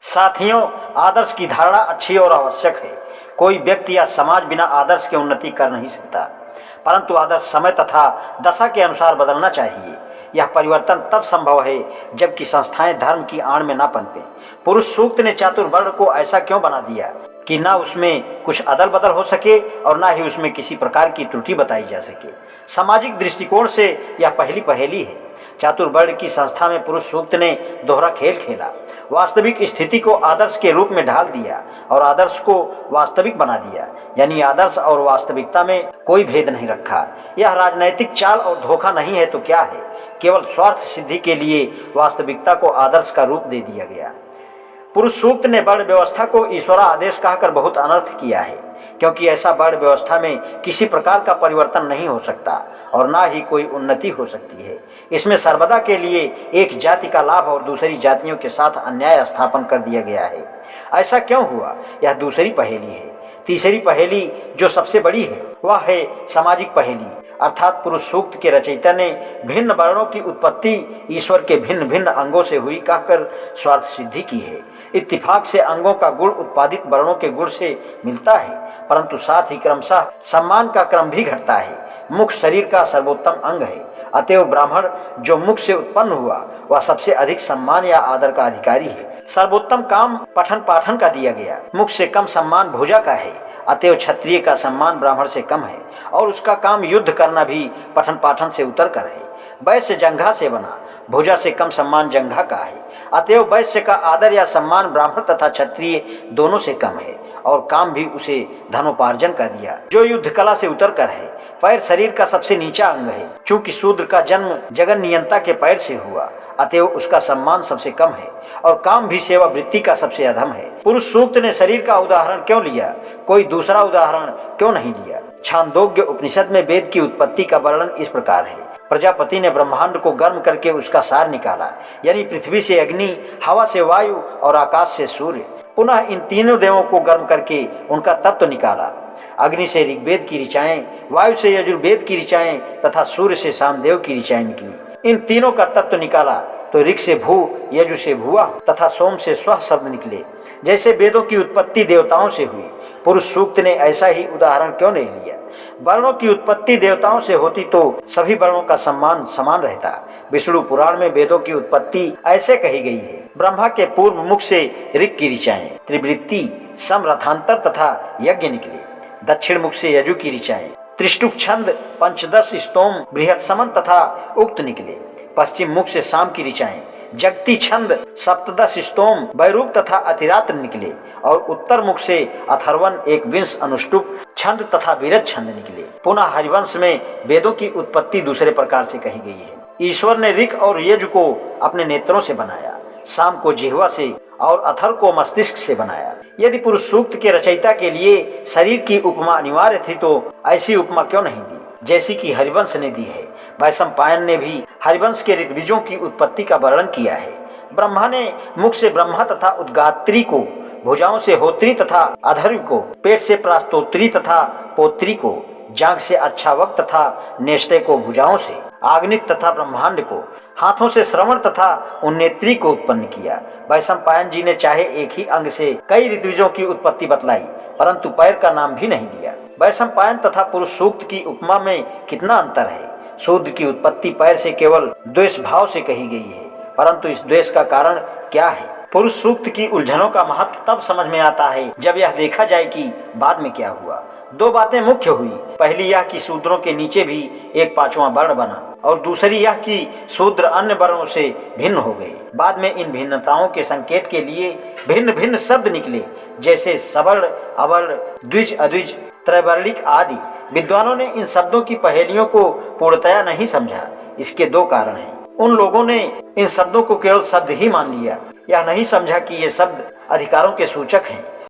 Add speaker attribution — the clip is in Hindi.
Speaker 1: साथियों, आदर्श की धारणा अच्छी और आवश्यक है। कोई व्यक्ति या समाज बिना आदर्श के उन्नति कर नहीं सकता, परंतु आदर्श समय तथा दशा के अनुसार बदलना चाहिए। यह परिवर्तन तब संभव है जबकि संस्थाएं धर्म की आड़ में न पनपे। पुरुष सूक्त ने चातुर्वर्ण को ऐसा क्यों बना दिया कि ना उसमें कुछ अदल बदल हो सके और ना ही उसमें किसी प्रकार की त्रुटि बताई जा सके। सामाजिक दृष्टिकोण से यह पहली पहेली है। चातुर्वर्ण की संस्था में पुरुष सूक्त ने दोहरा खेल खेला। वास्तविक स्थिति को आदर्श के रूप में ढाल दिया और आदर्श को वास्तविक बना दिया, यानी आदर्श और वास्तविकता में कोई भेद नहीं रखा। यह राजनैतिक चाल और धोखा नहीं है तो क्या है? केवल स्वार्थ सिद्धि के लिए वास्तविकता को आदर्श का रूप दे दिया गया। पुरुष सूक्त ने वर्ण व्यवस्था को ईश्वरा आदेश कहकर बहुत अनर्थ किया है, क्योंकि ऐसा वर्ण व्यवस्था में किसी प्रकार का परिवर्तन नहीं हो सकता और ना ही कोई उन्नति हो सकती है। इसमें सर्वदा के लिए एक जाति का लाभ और दूसरी जातियों के साथ अन्याय स्थापन कर दिया गया है। ऐसा क्यों हुआ? यह दूसरी पहेली है। तीसरी पहेली जो सबसे बड़ी है वह है सामाजिक पहेली, अर्थात पुरुष सूक्त के रचयिता ने भिन्न वर्णों की उत्पत्ति ईश्वर के भिन्न भिन्न अंगों से हुई कहकर स्वार्थ सिद्धि की है। इत्तिफाक से अंगों का गुण उत्पादित वर्णों के गुण से मिलता है, परंतु साथ ही क्रमशः सम्मान का क्रम भी घटता है। मुख शरीर का सर्वोत्तम अंग है, अतएव ब्राह्मण जो मुख से उत्पन्न हुआ वह सबसे अधिक सम्मान या आदर का अधिकारी है। सर्वोत्तम काम पठन पाठन का दिया गया, मुख से कम सम्मान भुजा का है, अतएव क्षत्रिय का सम्मान ब्राह्मण से कम है और उसका काम युद्ध करना भी पठन पाठन से उतर कर है। वैश्य जंघा से बना, भुजा से कम सम्मान जंघा का है, अतएव वैश्य का आदर या सम्मान ब्राह्मण तथा क्षत्रिय दोनों से कम है और काम भी उसे धनोपार्जन का दिया जो युद्ध कला से उतर कर है। पैर शरीर का सबसे नीचा अंग है, चूंकि शूद्र का जन्म जगन नियंता के पैर से हुआ, अतएव उसका सम्मान सबसे कम है और काम भी सेवा वृत्ति का सबसे अधम है। पुरुष सूक्त ने शरीर का उदाहरण क्यों लिया? कोई दूसरा उदाहरण क्यों नहीं लिया? छांदोग्य उपनिषद में वेद की उत्पत्ति का वर्णन इस प्रकार है। प्रजापति ने ब्रह्मांड को गर्म करके उसका सार निकाला, यानी पृथ्वी से अग्नि, हवा से वायु और आकाश से सूर्य। पुनः इन तीनों देवों को गर्म करके उनका तत्व निकाला। अग्नि से ऋग्वेद की ऋचाएं, वायु से यजुर्वेद की ऋचाएं तथा सूर्य से सामदेव की ऋचाएं निकली। इन तीनों का तत्व निकाला तो ऋग से भू, यजु से भुआ तथा सोम से स्व शब्द निकले। जैसे वेदों की उत्पत्ति देवताओं से हुई, पुरुष सूक्त ने ऐसा ही उदाहरण क्यों नहीं लिया? वर्णों की उत्पत्ति देवताओं से होती तो सभी वर्णों का सम्मान समान रहता। विष्णु पुराण में वेदों की उत्पत्ति ऐसे कही गई है। ब्रह्मा के पूर्व मुख से ऋग की ऋचाएं, त्रिवृत्ति, सम, रथांतर तथा यज्ञ निकले। दक्षिण मुख से यजु की ऋचाएं, त्रिष्टुप छंद, पंचदश स्तोम, बृहत समन तथा उक्त निकले। पश्चिम मुख से शाम की ऋचाएं, जगती छंद, सप्तदश स्तोम, वैरूप तथा अतिरात्र निकले और उत्तर मुख से अथर्वन, एक विंश अनुष्टुप छंद तथा विरत छंद निकले। पुनः हरिवंश में वेदों की उत्पत्ति दूसरे प्रकार से कही गई है। ईश्वर ने ऋग और यजु को अपने नेत्रों से बनाया, शाम को जिह्वा से और अथर को मस्तिष्क से बनाया। यदि पुरुष सूक्त के रचयिता के लिए शरीर की उपमा अनिवार्य थी तो ऐसी उपमा क्यों नहीं दी जैसी कि हरिवंश ने दी है? वैशंपायन ने भी हरिवंश के ऋग्बीजों की उत्पत्ति का वर्णन किया है। ब्रह्मा ने मुख से ब्रह्मा तथा उद्गात्री को, भुजाओं से होत्री तथा अधर्व को, पेट से प्रास्तोत्री तथा पोत्री को, जांघ से अच्छावक तथा नेष्टे को भुजाओं से, आग्निक तथा ब्रह्मांड को, हाथों से श्रवण तथा उन्नेत्री को उत्पन्न किया। वैशंपायन जी ने चाहे एक ही अंग से कई ऋत्विजों की उत्पत्ति बतलाई, परंतु पैर का नाम भी नहीं लिया। वैशंपायन तथा पुरुष सूक्त की उपमा में कितना अंतर है। शूद्र की उत्पत्ति पैर से केवल द्वेष भाव से कही गई है, परंतु इस द्वेष का कारण क्या है? पुरुष सूक्त की उलझनों का महत्व तब समझ में आता है जब यह देखा जाए कि बाद में क्या हुआ। दो बातें मुख्य हुई। पहली यह कि शूद्रों के नीचे भी एक पांचवा वर्ण बना और दूसरी यह कि शूद्र अन्य वर्णों से भिन्न हो गए। बाद में इन भिन्नताओं के संकेत के लिए भिन्न भिन्न शब्द निकले, जैसे सवर्ण, अवर्ण, द्विज, अद्विज, त्रैवर्णिक आदि। विद्वानों ने इन शब्दों की पहेलियों को पूर्णतया नहीं समझा। इसके दो कारण हैं। उन लोगों ने इन शब्दों को केवल शब्द ही मान लिया, यह नहीं समझा कि ये शब्द अधिकारों के सूचक हैं